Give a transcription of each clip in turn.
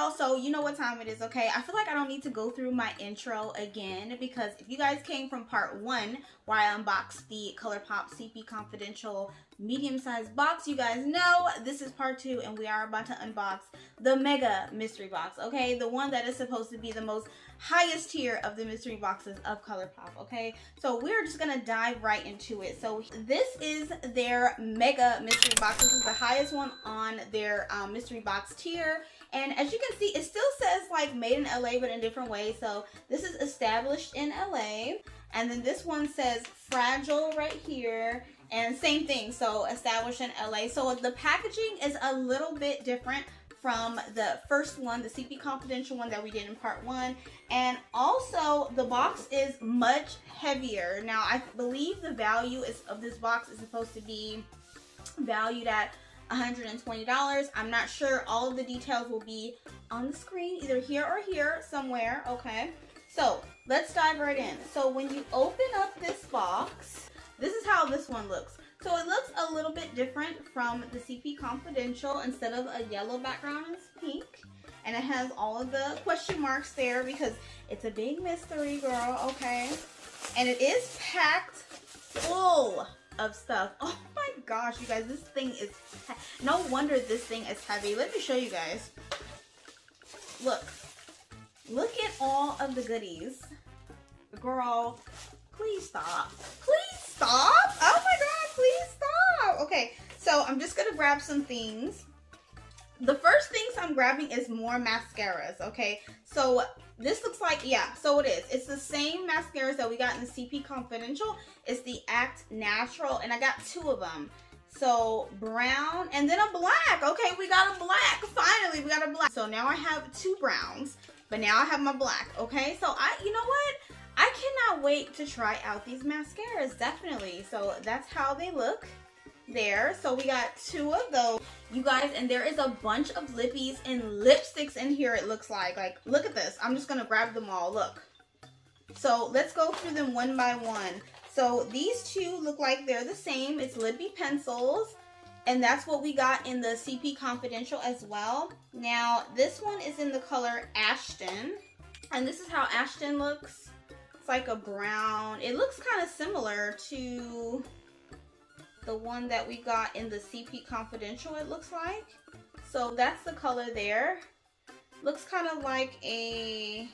girl. So you know what time it is, okay? I feel like I don't need to go through my intro again, because if you guys came from part 1 where I unboxed the Colourpop CP Confidential medium-sized box, you guys know this is part 2, and we are about to unbox the Mega Mystery Box, okay? The one that is supposed to be the most highest tier of the mystery boxes of Colourpop, okay? So we're just gonna dive right into it. So this is their Mega Mystery Box. This is the highest one on their mystery box tier. And as you can see, it still says like made in LA, but in a different way. So this is established in LA. And then this one says fragile right here. And same thing, so established in LA. So the packaging is a little bit different from the first one, the CP Confidential one that we did in part 1. And also the box is much heavier. Now I believe the value of this box is supposed to be valued at $120. I'm not sure. All of the details will be on the screen, either here or here somewhere, okay? So let's dive right in. So when you open up this box, this is how this one looks. So it looks a little bit different from the CP Confidential. Instead of a yellow background, it's pink. And it has all of the question marks there because it's a big mystery, girl, okay? And it is packed full of stuff. Oh my gosh, you guys, this thing is, no wonder this thing is heavy. Let me show you guys. Look at all of the goodies. Girl, please stop. Please stop. Oh my god, please stop. Okay, so I'm just gonna grab some things. The first things I'm grabbing is more mascaras, okay? So this looks like, yeah, so it is. It's the same mascaras that we got in the CP Confidential. It's the Act Natural, and I got 2 of them. So brown and then a black. Okay, we got a black. Finally, we got a black. So now I have 2 browns, but now I have my black, okay? So you know what? I cannot wait to try out these mascaras, definitely. So that's how they look there. So we got 2 of those, you guys, and there is a bunch of lippies and lipsticks in here, it looks like. Like, look at this. I'm just gonna grab them all, look. So let's go through them one by one. So these 2 look like they're the same. It's lippy pencils, and that's what we got in the CP Confidential as well. Now this one is in the color Ashton, and this is how Ashton looks. It's like a brown. It looks kind of similar to the one that we got in the CP Confidential, it looks like. So that's the color there. Looks kind of like a,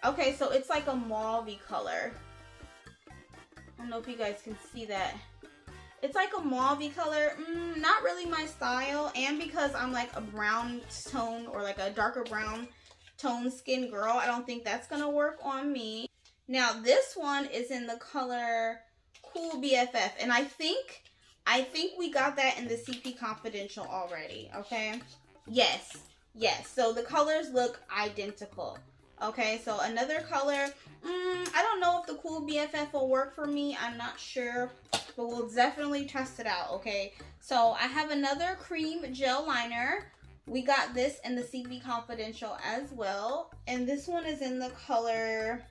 okay, so it's like a mauve-y color. I don't know if you guys can see that. It's like a mauve-y color. Not really my style, and because I'm like a brown tone or like a darker brown tone skin girl, I don't think that's gonna work on me. Now this one is in the color Cool BFF, and I think we got that in the CP Confidential already, okay? Yes, so the colors look identical. Okay, so another color, I don't know if the Cool BFF will work for me, I'm not sure, but we'll definitely test it out, okay? So I have another cream gel liner. We got this in the CP Confidential as well, and this one is in the color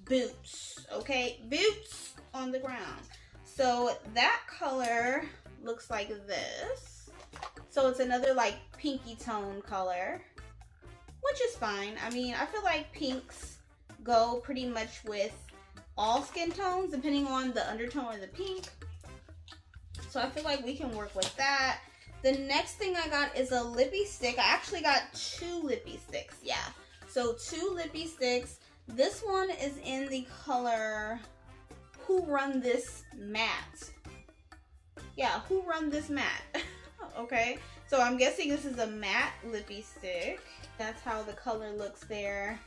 Boots, okay? Boots on the ground. So that color looks like this. So it's another like pinky tone color, which is fine. I mean, I feel like pinks go pretty much with all skin tones depending on the undertone of the pink. So I feel like we can work with that. The next thing I got is a lippy stick. I actually got 2 lippy sticks, yeah. So 2 lippy sticks. This one is in the color Who Run This Matte. Yeah, Who Run This Matte. Okay, so I'm guessing this is a matte lippy stick. That's how the color looks there.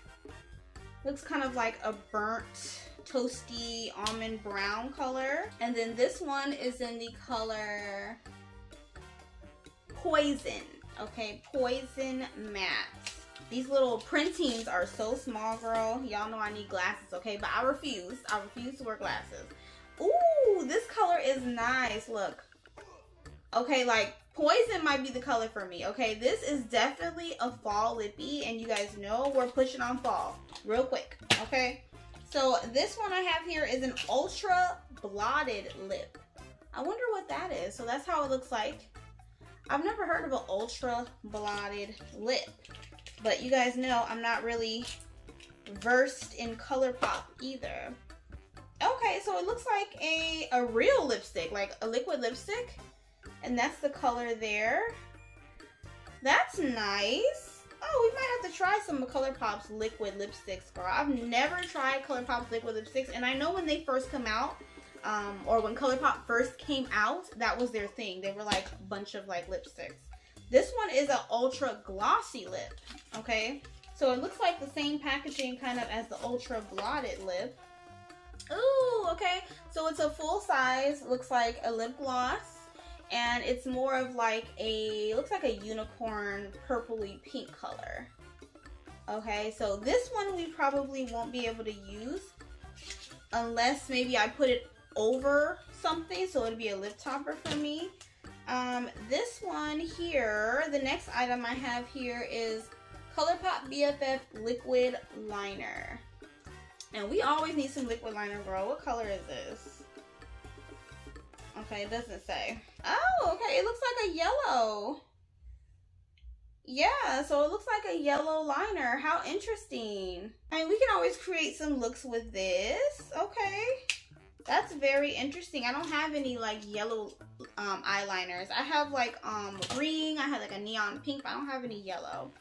Looks kind of like a burnt, toasty, almond brown color. And then this one is in the color Poison. Okay, Poison Matte. These little printings are so small, girl. Y'all know I need glasses, okay? But I refuse. I refuse to wear glasses. Ooh, this color is nice. Look. Okay, like, Poison might be the color for me, okay? This is definitely a fall lippy, and you guys know we're pushing on fall real quick, okay? So this one I have here is an ultra blotted lip. I wonder what that is. So that's how it looks like. I've never heard of an ultra blotted lip, but you guys know I'm not really versed in Colourpop either. Okay, so it looks like a real lipstick, like a liquid lipstick, and that's the color there. That's nice. Oh, we might have to try some of Colourpop's liquid lipsticks, girl. I've never tried Colourpop's liquid lipsticks, and I know when they first come out, or when Colourpop first came out, that was their thing. They were like a bunch of like lipsticks. This one is an ultra glossy lip, okay? So it looks like the same packaging kind of as the ultra blotted lip. Ooh, okay. So it's a full size, looks like a lip gloss, and it's more of like a, looks like a unicorn purpley pink color. Okay, so this one we probably won't be able to use unless maybe I put it over something, so it'll be a lip topper for me. This one here, the next item I have here is Colourpop BFF Liquid Liner. And we always need some liquid liner, girl. What color is this? Okay, it doesn't say. Oh, okay, it looks like a yellow. Yeah, so it looks like a yellow liner. How interesting. I mean, we can always create some looks with this. Okay. That's very interesting. I don't have any like yellow eyeliners. I have like green, I have like a neon pink, but I don't have any yellow.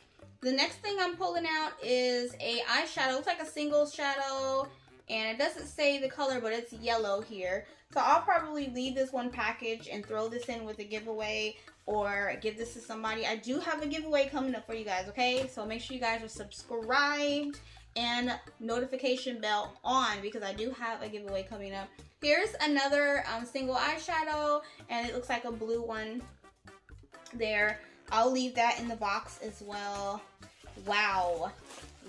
The next thing I'm pulling out is a eyeshadow. It's like a single shadow, and it doesn't say the color, but it's yellow here. So I'll probably leave this one package and throw this in with a giveaway or give this to somebody. I do have a giveaway coming up for you guys, okay? So make sure you guys are subscribed and notification bell on, because I do have a giveaway coming up. Here's another single eyeshadow, and it looks like a blue one there. I'll leave that in the box as well. Wow,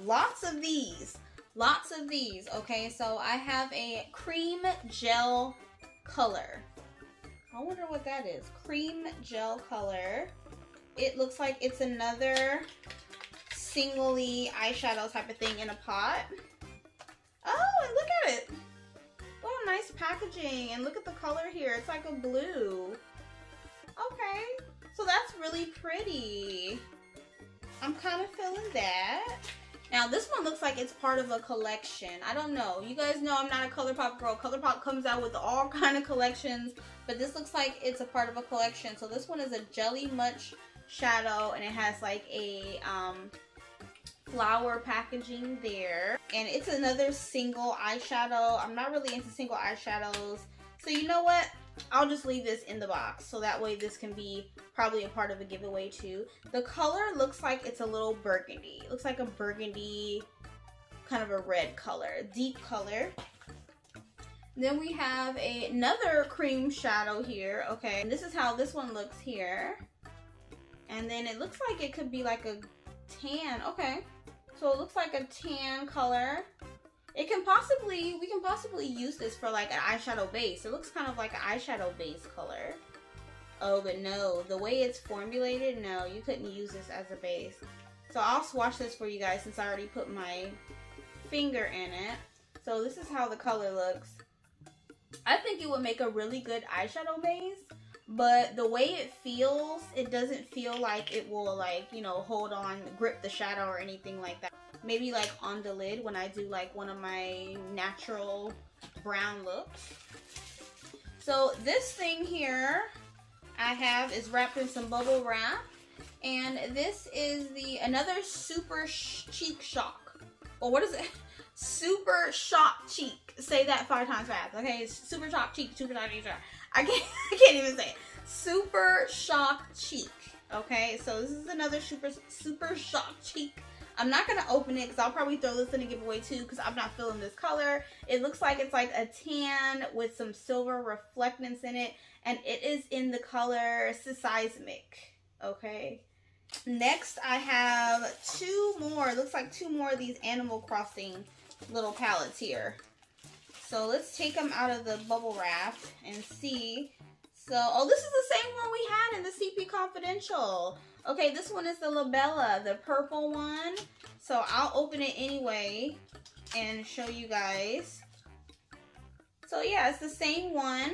lots of these, okay? So I have a cream gel color. I wonder what that is. Cream gel color. It looks like it's another singly eyeshadow type of thing in a pot. Oh, and look at it. What a nice packaging. And look at the color here. It's like a blue. Okay. So that's really pretty. I'm kind of feeling that. Now this one looks like it's part of a collection. I don't know. You guys know I'm not a Colourpop girl. Colourpop comes out with all kind of collections, but this looks like it's a part of a collection. So this one is a Jelly Much shadow, and it has like a flower packaging there. And it's another single eyeshadow. I'm not really into single eyeshadows. So you know what? I'll just leave this in the box, so that way this can be probably a part of a giveaway too. The color looks like it's a little burgundy. It looks like a burgundy, kind of a red color, deep color. Then we have another cream shadow here, okay? And this is how this one looks here. And then it looks like it could be like a tan, okay. So it looks like a tan color. We can possibly use this for like an eyeshadow base. It looks kind of like an eyeshadow base color. Oh, but no, the way it's formulated, no, you couldn't use this as a base. So I'll swatch this for you guys since I already put my finger in it. So this is how the color looks. I think it would make a really good eyeshadow base, but the way it feels, it doesn't feel like it will like, you know, hold on, grip the shadow or anything like that. Maybe like on the lid when I do like one of my natural brown looks. So this thing here I have is wrapped in some bubble wrap, and this is another Super Cheek Shock. Or what is it? Super Shock Cheek. Say that 5 times fast. Okay, Super Shock Cheek. Super Shock Cheek. I can't even say it. Super Shock Cheek. Okay, so this is another Super Shock Cheek. I'm not going to open it because I'll probably throw this in a giveaway too because I'm not feeling this color. It looks like it's like a tan with some silver reflectance in it. And it is in the color Seismic. Okay. Next I have 2 more. It looks like 2 more of these Animal Crossing little palettes here. So let's take them out of the bubble wrap and see. So, oh, this is the same one we had in the CP Confidential. Okay, this one is the Labella, the purple one. So I'll open it anyway and show you guys. So yeah, it's the same one.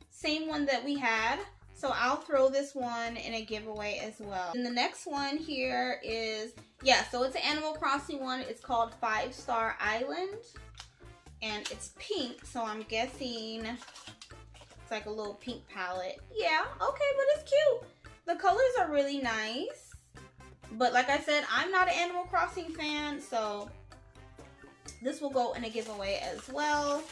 Same one that we had. So I'll throw this one in a giveaway as well. And the next one here is, yeah, so it's an Animal Crossing one. It's called 5 Star Island. And it's pink, so I'm guessing it's like a little pink palette. Yeah, okay, but it's cute. The colors are really nice. But like I said, I'm not an Animal Crossing fan, so this will go in a giveaway as well.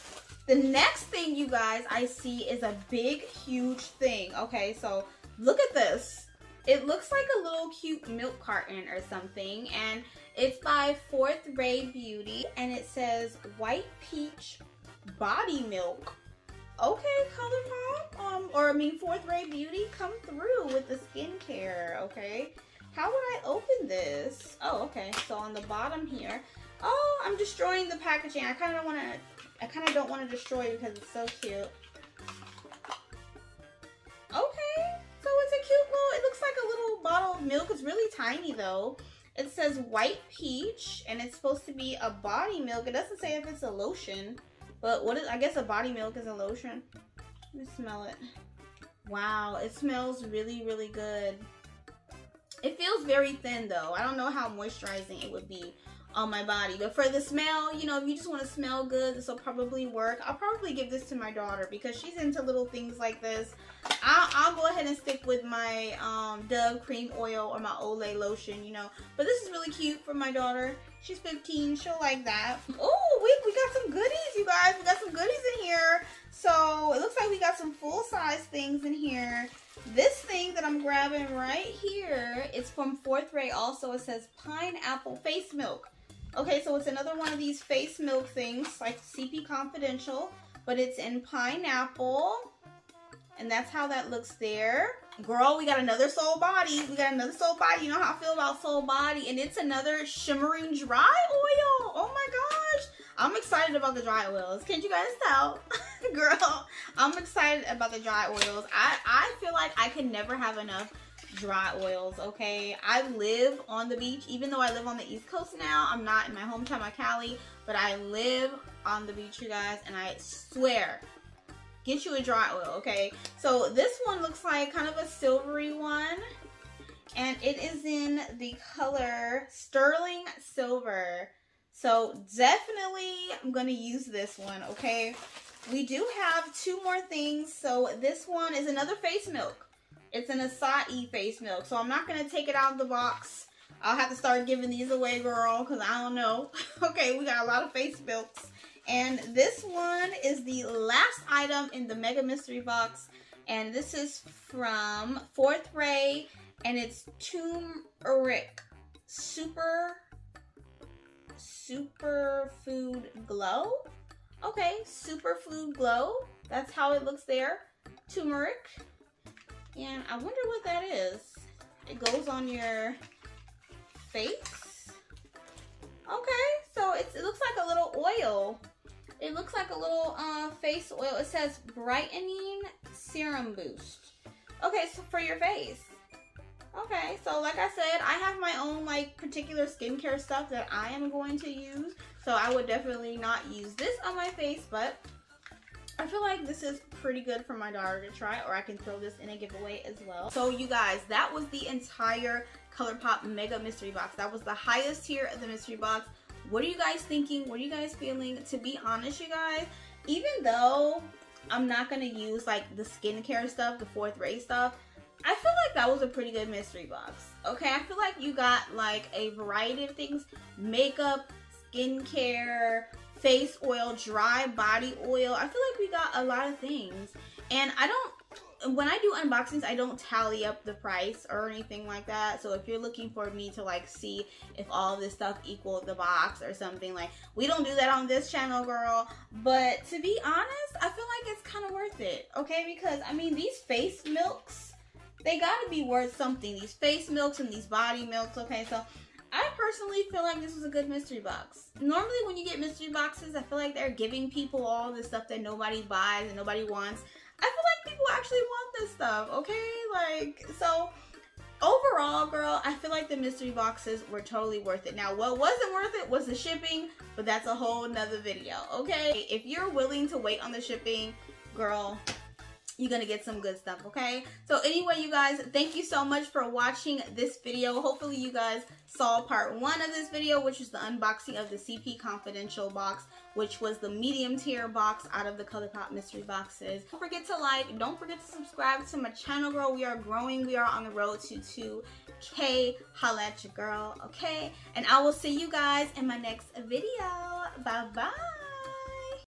The next thing, you guys, I see is a big, huge thing. Okay, so look at this. It looks like a little cute milk carton or something, and it's by 4th Ray Beauty, and it says White Peach Body Milk. Okay, Colourpop, or I mean 4th Ray Beauty, come through with the skincare, okay? How would I open this? Oh, okay, so on the bottom here, oh, I'm destroying the packaging. I kind of don't want to destroy it because it's so cute. Okay, so it's a cute little, it looks like a little bottle of milk. It's really tiny though. It says White Peach, and it's supposed to be a body milk. It doesn't say if it's a lotion, but what is, I guess a body milk is a lotion. Let me smell it. Wow, it smells really, really good. It feels very thin though. I don't know how moisturizing it would be on my body, but for the smell, you know, if you just want to smell good, this will probably work. I'll probably give this to my daughter because she's into little things like this. I'll go ahead and stick with my Dove cream oil or my Olay lotion, you know, but this is really cute for my daughter. She's 15, she'll like that. Oh, we got some goodies, you guys. We got some goodies in here. So it looks like we got some full-size things in here. This thing that I'm grabbing right here, it's from 4th Ray also. It says pineapple face milk. Okay, so it's another one of these face milk things, like CP Confidential, but it's in pineapple. And that's how that looks there. Girl, we got another Soul Body. We got another Soul Body. You know how I feel about Soul Body. And it's another shimmering dry oil. Oh my gosh. I'm excited about the dry oils. Can't you guys tell? Girl, I'm excited about the dry oils. I feel like I can never have enough dry oils, okay? I live on the beach. Even though I live on the East Coast now, I'm not in my hometown of Cali, but I live on the beach, you guys, and I swear, get you a dry oil, okay? So this one looks like kind of a silvery one, and it is in the color Sterling Silver. So definitely I'm gonna use this one, okay? We do have 2 more things. So this one is another face milk. It's an acai face milk. So I'm not gonna take it out of the box. I'll have to start giving these away, girl, because I don't know. Okay, we got a lot of face milks. And this one is the last item in the Mega Mystery box. And this is from 4th Ray. And it's Turmeric Superfood Glow. Okay, Superfood Glow. That's how it looks there. Turmeric. And I wonder what that is. It goes on your face. Okay, so it looks like a little oil. It looks like a little face oil. It says brightening serum boost. Okay, so for your face. Okay, so like I said, I have my own like particular skincare stuff that I am going to use. So I would definitely not use this on my face, but I feel like this is pretty good for my daughter to try, or I can throw this in a giveaway as well. So you guys, that was the entire Colourpop Mega Mystery Box. That was the highest tier of the mystery box. What are you guys thinking? What are you guys feeling? To be honest, you guys, even though I'm not going to use like the skincare stuff, the 4th Ray stuff, I feel like that was a pretty good mystery box. Okay, I feel like you got like a variety of things. Makeup, skincare, face oil, dry body oil. I feel like we got a lot of things. And when I do unboxings, I don't tally up the price or anything like that. So if you're looking for me to like see if all this stuff equals the box or something, like, we don't do that on this channel, girl. But to be honest, I feel like it's kind of worth it, okay? Because I mean, these face milks, they gotta be worth something. These face milks and these body milks, okay? So I personally feel like this was a good mystery box. Normally when you get mystery boxes, I feel like they're giving people all this stuff that nobody buys and nobody wants. I feel like people actually want this stuff, okay? Like, so overall, girl, I feel like the mystery boxes were totally worth it. Now, what wasn't worth it was the shipping, but that's a whole nother video, okay? If you're willing to wait on the shipping, girl, you're gonna get some good stuff, okay? So anyway, you guys, thank you so much for watching this video. Hopefully you guys saw part 1 of this video, which is the unboxing of the CP Confidential box, which was the medium tier box out of the Colourpop mystery boxes. Don't forget to like, don't forget to subscribe to my channel, girl. We are growing. We are on the road to 2K. Holla at your girl, okay? And I will see you guys in my next video. Bye bye.